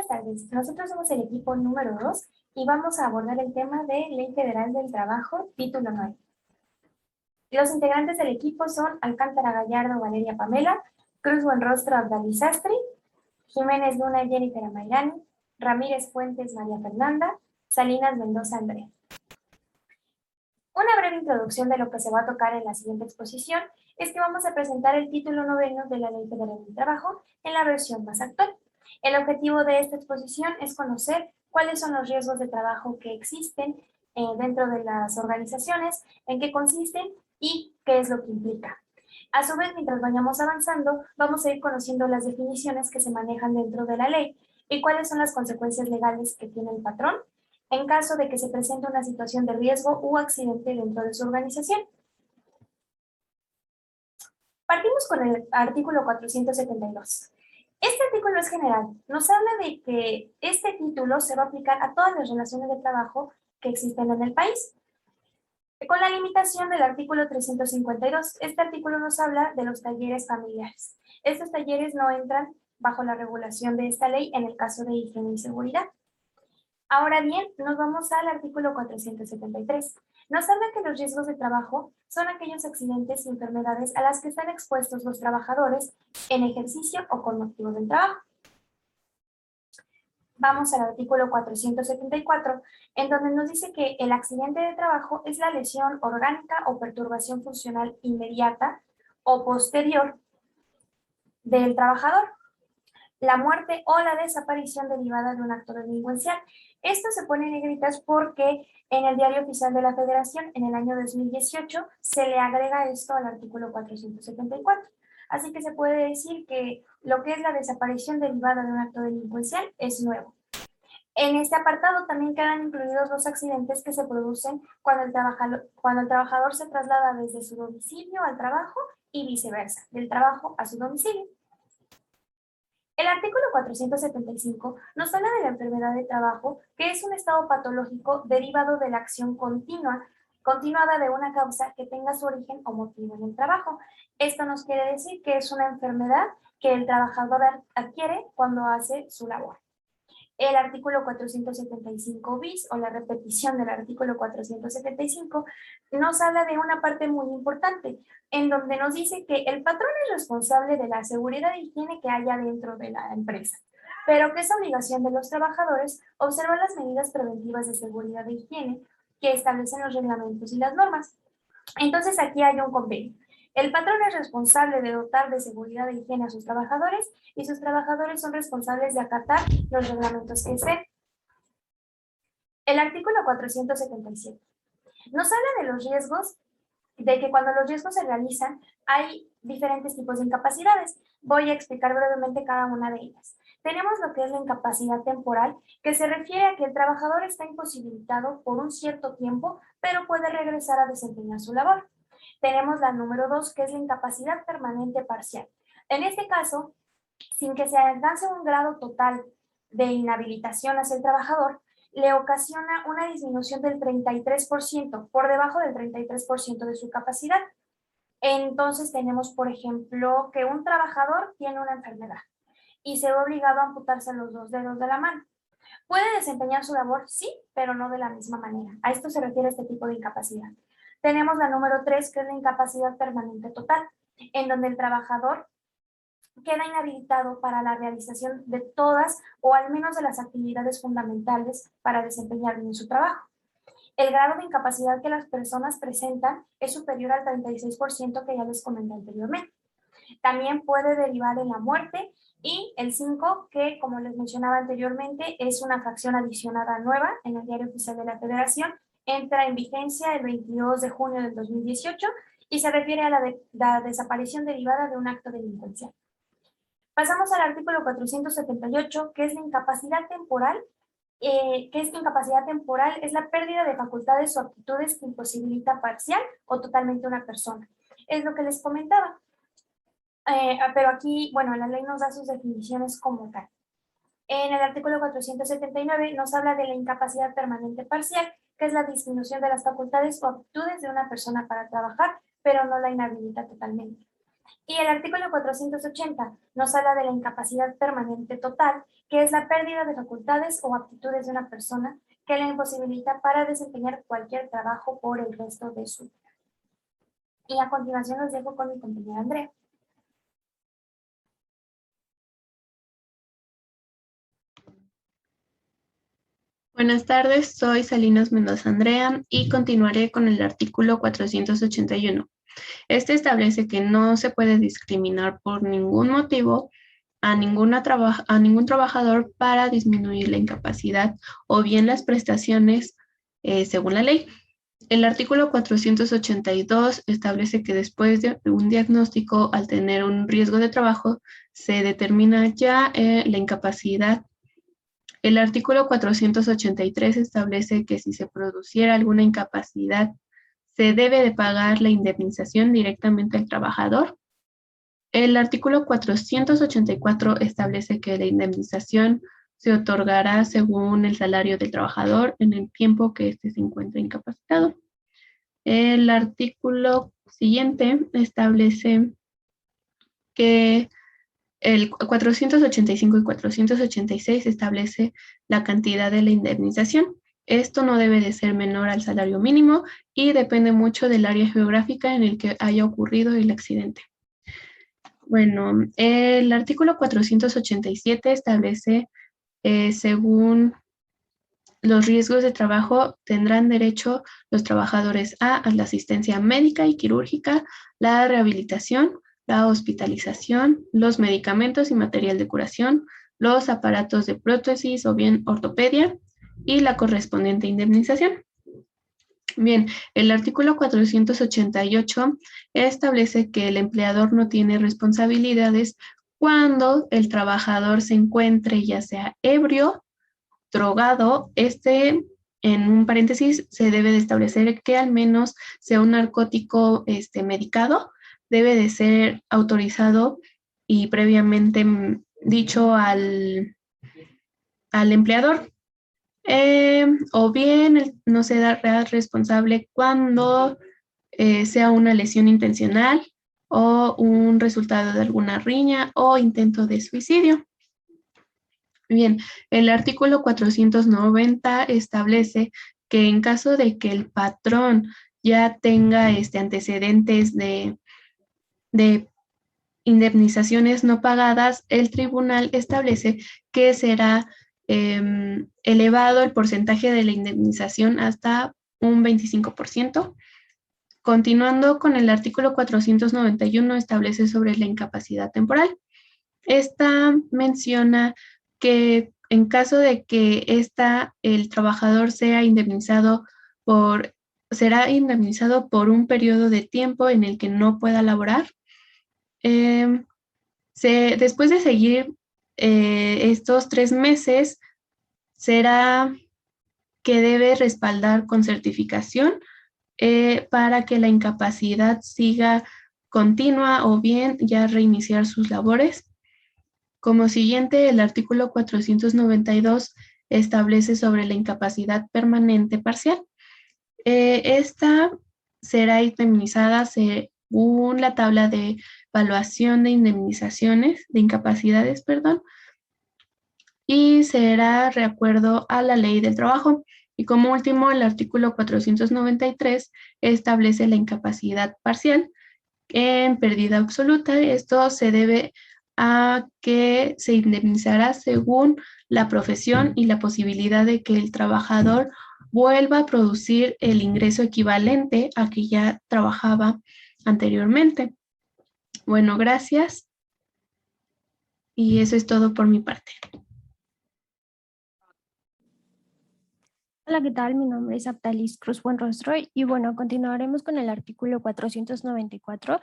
buenas tardes. Nosotros somos el equipo número 2 y vamos a abordar el tema de Ley Federal del Trabajo, título 9. Los integrantes del equipo son Alcántara Gallardo Valeria Pamela, Cruz Buenrostro Abdalí Sastri, Jiménez Luna Jennifer Amairani, Ramírez Fuentes María Fernanda, Salinas Mendoza Andrea. Una breve introducción de lo que se va a tocar en la siguiente exposición es que vamos a presentar el título 9 de la Ley Federal del Trabajo en la versión más actual. El objetivo de esta exposición es conocer cuáles son los riesgos de trabajo que existen dentro de las organizaciones, en qué consisten y qué es lo que implica. A su vez, mientras vayamos avanzando, vamos a ir conociendo las definiciones que se manejan dentro de la ley y cuáles son las consecuencias legales que tiene el patrón en caso de que se presente una situación de riesgo u accidente dentro de su organización. Partimos con el artículo 472. Este artículo es general. Nos habla de que este título se va a aplicar a todas las relaciones de trabajo que existen en el país. Con la limitación del artículo 352, este artículo nos habla de los talleres familiares. Estos talleres no entran bajo la regulación de esta ley en el caso de higiene y seguridad. Ahora bien, nos vamos al artículo 473. Nos habla que los riesgos de trabajo son aquellos accidentes y enfermedades a las que están expuestos los trabajadores en ejercicio o con motivo del trabajo. Vamos al artículo 474, en donde nos dice que el accidente de trabajo es la lesión orgánica o perturbación funcional inmediata o posterior del trabajador, la muerte o la desaparición derivada de un acto delincuencial. Esto se pone en negritas porque en el Diario Oficial de la Federación, en el año 2018, se le agrega esto al artículo 474. Así que se puede decir que lo que es la desaparición derivada de un acto delincuencial es nuevo. En este apartado también quedan incluidos los accidentes que se producen cuando el trabajador se traslada desde su domicilio al trabajo y viceversa, del trabajo a su domicilio. El artículo 475 nos habla de la enfermedad de trabajo, que es un estado patológico derivado de la acción continuada de una causa que tenga su origen o motivo en el trabajo. Esto nos quiere decir que es una enfermedad que el trabajador adquiere cuando hace su labor. El artículo 475 bis o la repetición del artículo 475 nos habla de una parte muy importante en donde nos dice que el patrón es responsable de la seguridad e higiene que haya dentro de la empresa, pero que es obligación de los trabajadores observar las medidas preventivas de seguridad e higiene que establecen los reglamentos y las normas. Entonces aquí hay un convenio. El patrón es responsable de dotar de seguridad e higiene a sus trabajadores y sus trabajadores son responsables de acatar los reglamentos que estén. El artículo 477 nos habla de los riesgos, de que cuando los riesgos se realizan hay diferentes tipos de incapacidades. Voy a explicar brevemente cada una de ellas. Tenemos lo que es la incapacidad temporal, que se refiere a que el trabajador está imposibilitado por un cierto tiempo, pero puede regresar a desempeñar su labor. Tenemos la número 2, que es la incapacidad permanente parcial. En este caso, sin que se alcance un grado total de inhabilitación hacia el trabajador, le ocasiona una disminución del 33%, por debajo del 33% de su capacidad. Entonces tenemos, por ejemplo, que un trabajador tiene una enfermedad y se ve obligado a amputarse los 2 dedos de la mano. ¿Puede desempeñar su labor? Sí, pero no de la misma manera. A esto se refiere este tipo de incapacidad. Tenemos la número 3, que es la incapacidad permanente total, en donde el trabajador queda inhabilitado para la realización de todas o al menos de las actividades fundamentales para desempeñar bien su trabajo. El grado de incapacidad que las personas presentan es superior al 36% que ya les comenté anteriormente. También puede derivar en la muerte y el 5, que como les mencionaba anteriormente, es una fracción adicionada nueva en el Diario Oficial de la Federación, entra en vigencia el 22 de junio del 2018 y se refiere a la desaparición derivada de un acto delincuencial. Pasamos al artículo 478, que es la incapacidad temporal. Es la pérdida de facultades o aptitudes que imposibilita parcial o totalmente una persona. Es lo que les comentaba. Pero aquí, bueno, la ley nos da sus definiciones como tal. En el artículo 479 nos habla de la incapacidad permanente parcial, que es la disminución de las facultades o aptitudes de una persona para trabajar, pero no la inhabilita totalmente. Y el artículo 480 nos habla de la incapacidad permanente total, que es la pérdida de facultades o aptitudes de una persona que la imposibilita para desempeñar cualquier trabajo por el resto de su vida. Y a continuación los dejo con mi compañera Andrea. Buenas tardes, soy Salinas Mendoza Andrea y continuaré con el artículo 481. Este establece que no se puede discriminar por ningún motivo a ningún trabajador para disminuir la incapacidad o bien las prestaciones según la ley. El artículo 482 establece que después de un diagnóstico, al tener un riesgo de trabajo, se determina ya la incapacidad. El artículo 483 establece que si se produciera alguna incapacidad, se debe de pagar la indemnización directamente al trabajador. El artículo 484 establece que la indemnización se otorgará según el salario del trabajador en el tiempo que éste se encuentre incapacitado. El artículo siguiente establece que el 485 y 486 establece la cantidad de la indemnización. Esto no debe de ser menor al salario mínimo y depende mucho del área geográfica en el que haya ocurrido el accidente. Bueno, el artículo 487 establece, según los riesgos de trabajo, tendrán derecho los trabajadores a la asistencia médica y quirúrgica, la rehabilitación, la hospitalización, los medicamentos y material de curación, los aparatos de prótesis o bien ortopedia y la correspondiente indemnización. Bien, el artículo 488 establece que el empleador no tiene responsabilidades cuando el trabajador se encuentre ya sea ebrio, drogado. En un paréntesis, se debe de establecer que al menos sea un narcótico medicado, debe de ser autorizado y previamente dicho al empleador. O bien no se da responsable cuando sea una lesión intencional o un resultado de alguna riña o intento de suicidio. Bien, el artículo 490 establece que en caso de que el patrón ya tenga antecedentes de indemnizaciones no pagadas, el tribunal establece que será elevado el porcentaje de la indemnización hasta un 25%. Continuando con el artículo 491, establece sobre la incapacidad temporal. Esta menciona que en caso de que el trabajador será indemnizado por un periodo de tiempo en el que no pueda laborar. Em, Después de seguir estos 3 meses, será que debe respaldar con certificación para que la incapacidad siga continua o bien ya reiniciar sus labores. Como siguiente, el artículo 492 establece sobre la incapacidad permanente parcial. Esta será indemnizada según la tabla de evaluación de indemnizaciones, de incapacidades, perdón, y será de acuerdo a la ley del trabajo. Y como último, el artículo 493 establece la incapacidad parcial en pérdida absoluta. Esto se debe a que se indemnizará según la profesión y la posibilidad de que el trabajador vuelva a producir el ingreso equivalente a que ya trabajaba anteriormente. Bueno, gracias. Y eso es todo por mi parte. Hola, ¿qué tal? Mi nombre es Aptalis Cruz Buenrostro y bueno, continuaremos con el artículo 494,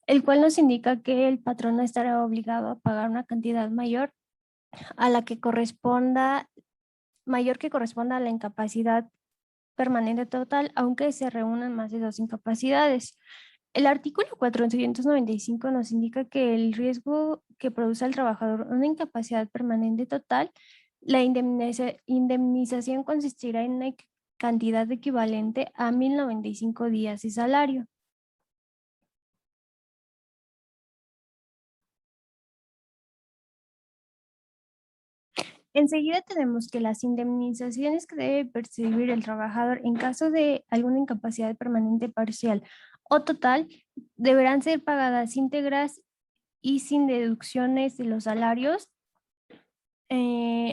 el cual nos indica que el patrón no estará obligado a pagar una cantidad mayor a la que corresponda, mayor que corresponda a la incapacidad permanente total, aunque se reúnan más de 2 incapacidades. El artículo 495 nos indica que el riesgo que produce al trabajador una incapacidad permanente total, la indemnización consistirá en una cantidad equivalente a 1095 días de salario. Enseguida tenemos que las indemnizaciones que debe percibir el trabajador en caso de alguna incapacidad permanente parcial o total deberán ser pagadas íntegras y sin deducciones de los salarios,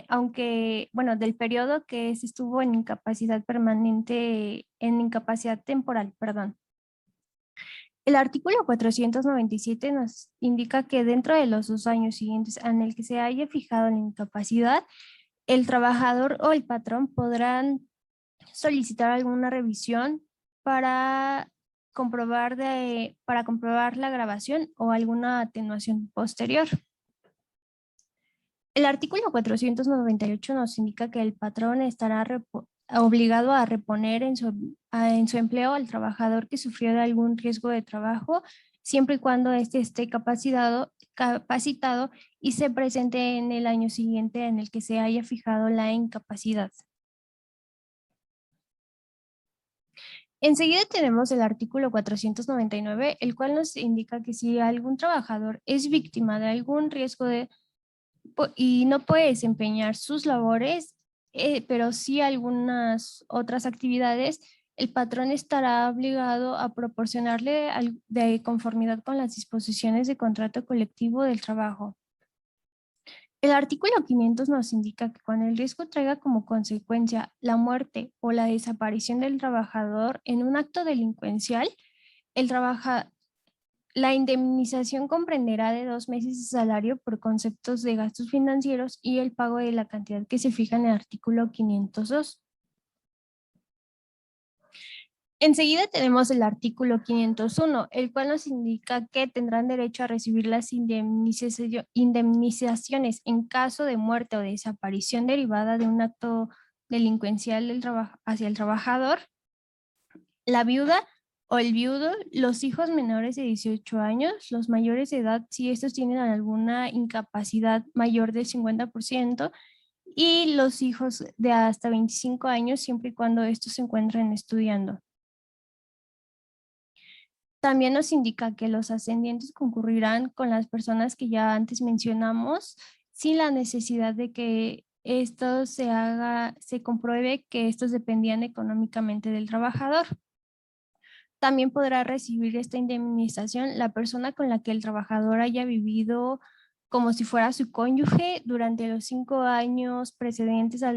aunque, bueno, del periodo que se estuvo en incapacidad permanente, en incapacidad temporal, perdón. El artículo 497 nos indica que dentro de los 2 años siguientes en el que se haya fijado la incapacidad, el trabajador o el patrón podrán solicitar alguna revisión para comprobar la agravación o alguna atenuación posterior. El artículo 498 nos indica que el patrón estará obligado a reponer en su empleo al trabajador que sufrió de algún riesgo de trabajo, siempre y cuando éste esté capacitado y se presente en el año siguiente en el que se haya fijado la incapacidad. Enseguida tenemos el artículo 499, el cual nos indica que si algún trabajador es víctima de algún riesgo y no puede desempeñar sus labores, pero sí algunas otras actividades, el patrón estará obligado a proporcionarle de conformidad con las disposiciones de contrato colectivo del trabajo. El artículo 500 nos indica que cuando el riesgo traiga como consecuencia la muerte o la desaparición del trabajador en un acto delincuencial, la indemnización comprenderá de 2 meses de salario por conceptos de gastos financieros y el pago de la cantidad que se fija en el artículo 502. Enseguida tenemos el artículo 501, el cual nos indica que tendrán derecho a recibir las indemnizaciones en caso de muerte o desaparición derivada de un acto delincuencial hacia el trabajador, la viuda o el viudo, los hijos menores de 18 años, los mayores de edad si estos tienen alguna incapacidad mayor del 50%, y los hijos de hasta 25 años siempre y cuando estos se encuentren estudiando. También nos indica que los ascendientes concurrirán con las personas que ya antes mencionamos, sin la necesidad de que esto se compruebe que estos dependían económicamente del trabajador. También podrá recibir esta indemnización la persona con la que el trabajador haya vivido como si fuera su cónyuge durante los 5 años precedentes a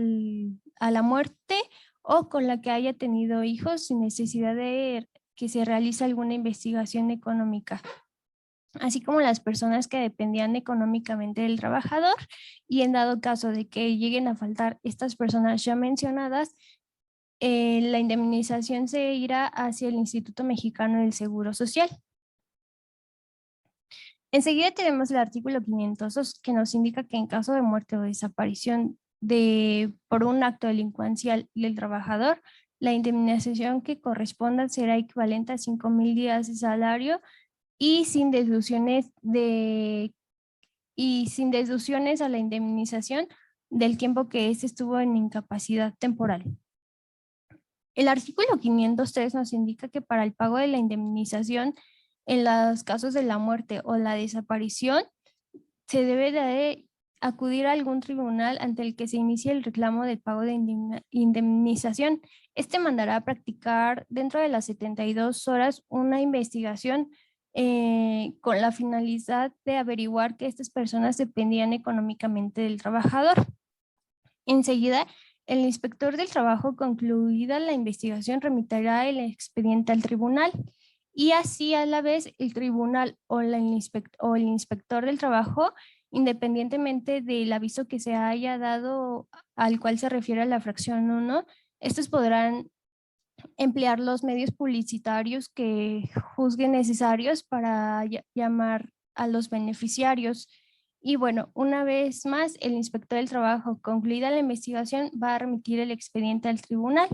la muerte, o con la que haya tenido hijos sin necesidad de que se realice alguna investigación económica, así como las personas que dependían económicamente del trabajador, y en dado caso de que lleguen a faltar estas personas ya mencionadas, la indemnización se irá hacia el Instituto Mexicano del Seguro Social. Enseguida tenemos el artículo 502, que nos indica que en caso de muerte o desaparición por un acto delincuencial del trabajador, la indemnización que corresponda será equivalente a 5,000 días de salario y sin deducciones a la indemnización del tiempo que éste estuvo en incapacidad temporal. El artículo 503 nos indica que para el pago de la indemnización en los casos de la muerte o la desaparición, se debe de acudir a algún tribunal ante el que se inicie el reclamo del pago de indemnización. Este mandará a practicar dentro de las 72 horas una investigación con la finalidad de averiguar que estas personas dependían económicamente del trabajador. Enseguida, el inspector del trabajo, concluida la investigación, remitirá el expediente al tribunal, y así a la vez el tribunal o el inspector del trabajo, independientemente del aviso que se haya dado al cual se refiere a la fracción 1, estos podrán emplear los medios publicitarios que juzguen necesarios para llamar a los beneficiarios. Y bueno, una vez más, el inspector del trabajo, concluida la investigación, va a remitir el expediente al tribunal.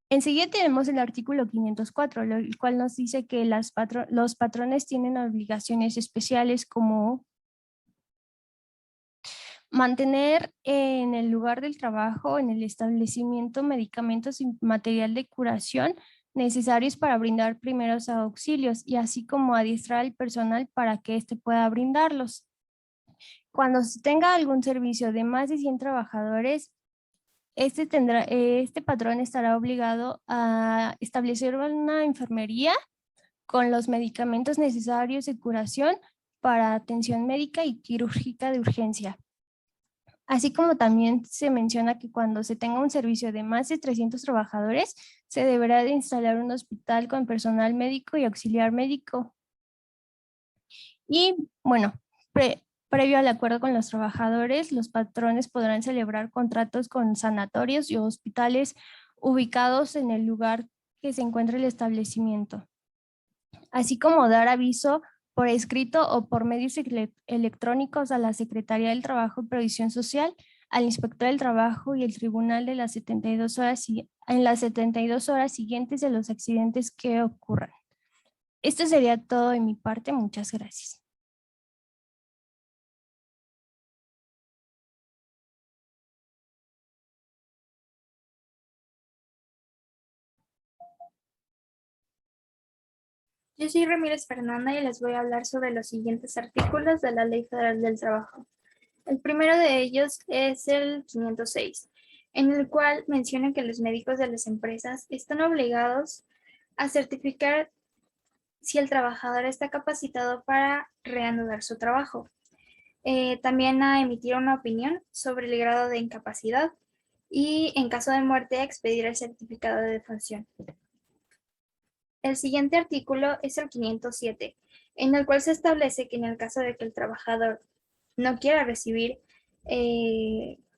Enseguida tenemos el artículo 504, el cual nos dice que los patrones tienen obligaciones especiales como mantener en el lugar del trabajo, en el establecimiento, medicamentos y material de curación necesarios para brindar primeros auxilios, y así como adiestrar al personal para que éste pueda brindarlos. Cuando se tenga algún servicio de más de 100 trabajadores, este patrón estará obligado a establecer una enfermería con los medicamentos necesarios de curación para atención médica y quirúrgica de urgencia. Así como también se menciona que cuando se tenga un servicio de más de 300 trabajadores, se deberá de instalar un hospital con personal médico y auxiliar médico. Y bueno, previo al acuerdo con los trabajadores, los patrones podrán celebrar contratos con sanatorios y hospitales ubicados en el lugar que se encuentre el establecimiento, así como dar aviso por escrito o por medios electrónicos a la Secretaría del Trabajo y Previsión Social, al Inspector del Trabajo y el Tribunal de las 72 horas en las 72 horas siguientes de los accidentes que ocurran. Esto sería todo de mi parte. Muchas gracias. Yo soy Ramírez Fernanda y les voy a hablar sobre los siguientes artículos de la Ley Federal del Trabajo. El primero de ellos es el 506, en el cual menciona que los médicos de las empresas están obligados a certificar si el trabajador está capacitado para reanudar su trabajo. También a emitir una opinión sobre el grado de incapacidad y, en caso de muerte, a expedir el certificado de defunción. El siguiente artículo es el 507, en el cual se establece que en el caso de que el trabajador no quiera recibir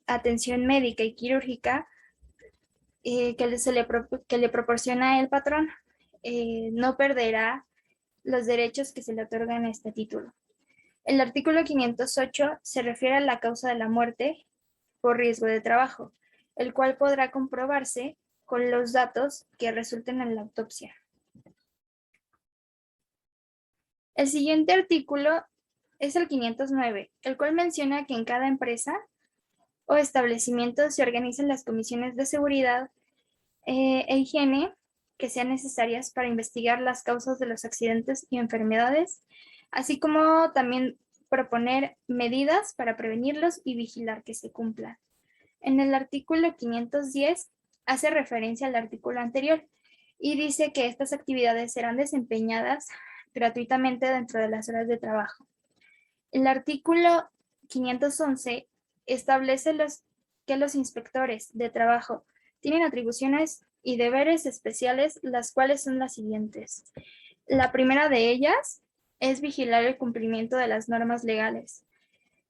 atención médica y quirúrgica que le proporciona el patrón, no perderá los derechos que se le otorgan a este título. El artículo 508 se refiere a la causa de la muerte por riesgo de trabajo, el cual podrá comprobarse con los datos que resulten en la autopsia. El siguiente artículo es el 509, el cual menciona que en cada empresa o establecimiento se organizan las comisiones de seguridad e higiene que sean necesarias para investigar las causas de los accidentes y enfermedades, así como también proponer medidas para prevenirlos y vigilar que se cumplan. En el artículo 510 hace referencia al artículo anterior y dice que estas actividades serán desempeñadas gratuitamente dentro de las horas de trabajo. El artículo 511 establece que los inspectores de trabajo tienen atribuciones y deberes especiales, las cuales son las siguientes. La primera de ellas es vigilar el cumplimiento de las normas legales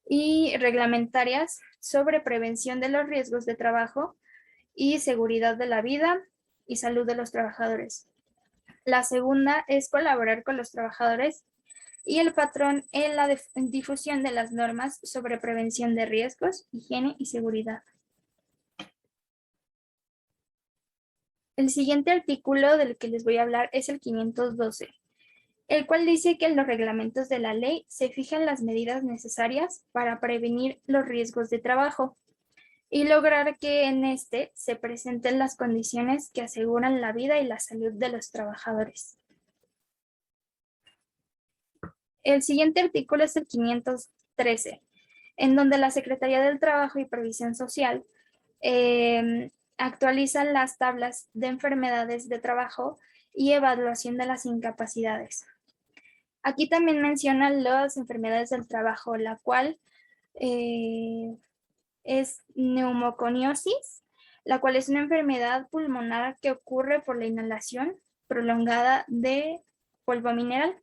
y reglamentarias sobre prevención de los riesgos de trabajo y seguridad de la vida y salud de los trabajadores. La segunda es colaborar con los trabajadores y el patrón en la difusión de las normas sobre prevención de riesgos, higiene y seguridad. El siguiente artículo del que les voy a hablar es el 512, el cual dice que en los reglamentos de la ley se fijan las medidas necesarias para prevenir los riesgos de trabajo y lograr que en este se presenten las condiciones que aseguran la vida y la salud de los trabajadores. El siguiente artículo es el 513, en donde la Secretaría del Trabajo y Previsión Social actualiza las tablas de enfermedades de trabajo y evaluación de las incapacidades. Aquí también menciona las enfermedades del trabajo, la cual es neumoconiosis, la cual es una enfermedad pulmonar que ocurre por la inhalación prolongada de polvo mineral.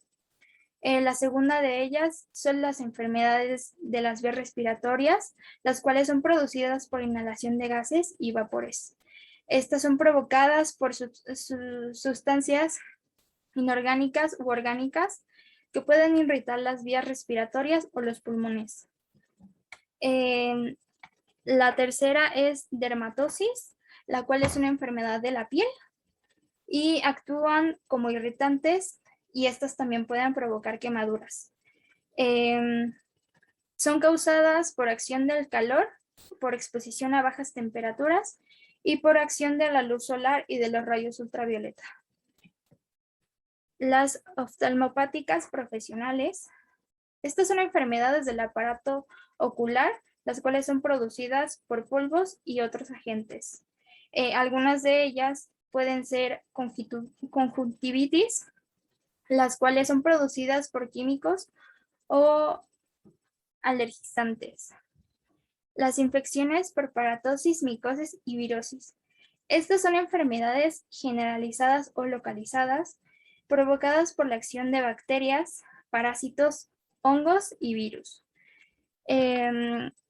La segunda de ellas son las enfermedades de las vías respiratorias, las cuales son producidas por inhalación de gases y vapores. Estas son provocadas por sustancias inorgánicas u orgánicas que pueden irritar las vías respiratorias o los pulmones. La tercera es dermatosis, la cual es una enfermedad de la piel y actúan como irritantes y estas también pueden provocar quemaduras. Son causadas por acción del calor, por exposición a bajas temperaturas y por acción de la luz solar y de los rayos ultravioleta. Las oftalmopáticas profesionales Estas son enfermedades del aparato ocular, las cuales son producidas por polvos y otros agentes. Algunas de ellas pueden ser conjuntivitis, las cuales son producidas por químicos o alergizantes. Las infecciones por paratosis, micosis y virosis. Estas son enfermedades generalizadas o localizadas provocadas por la acción de bacterias, parásitos, hongos y virus.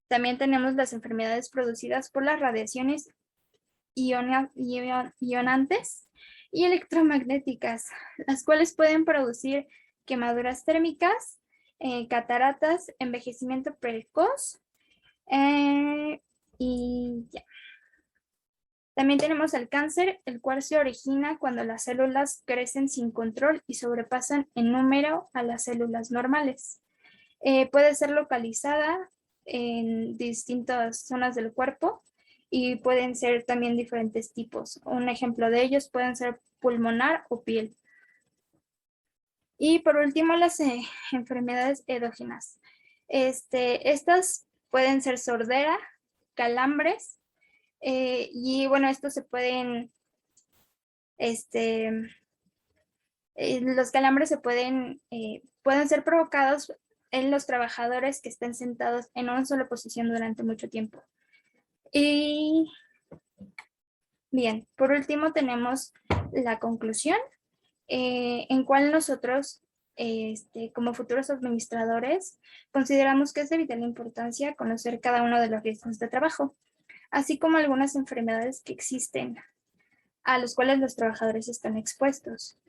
También tenemos las enfermedades producidas por las radiaciones ionantes y electromagnéticas, las cuales pueden producir quemaduras térmicas, cataratas, envejecimiento precoz y ya. También tenemos el cáncer, el cual se origina cuando las células crecen sin control y sobrepasan en número a las células normales. Puede ser localizada en distintas zonas del cuerpo y pueden ser también diferentes tipos. Un ejemplo de ellos pueden ser pulmonar o piel. Y por último, las enfermedades endógenas. Estas pueden ser sordera, calambres, y bueno, estos se pueden, los calambres se pueden ser provocados en los trabajadores que estén sentados en una sola posición durante mucho tiempo. Y bien, por último tenemos la conclusión, en cual nosotros, como futuros administradores, consideramos que es de vital importancia conocer cada uno de los riesgos de trabajo, así como algunas enfermedades que existen a los cuales los trabajadores están expuestos.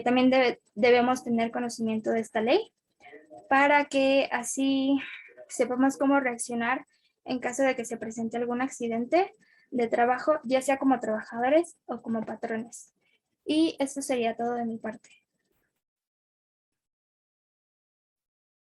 También debemos tener conocimiento de esta ley para que así sepamos cómo reaccionar en caso de que se presente algún accidente de trabajo, ya sea como trabajadores o como patrones. Y eso sería todo de mi parte.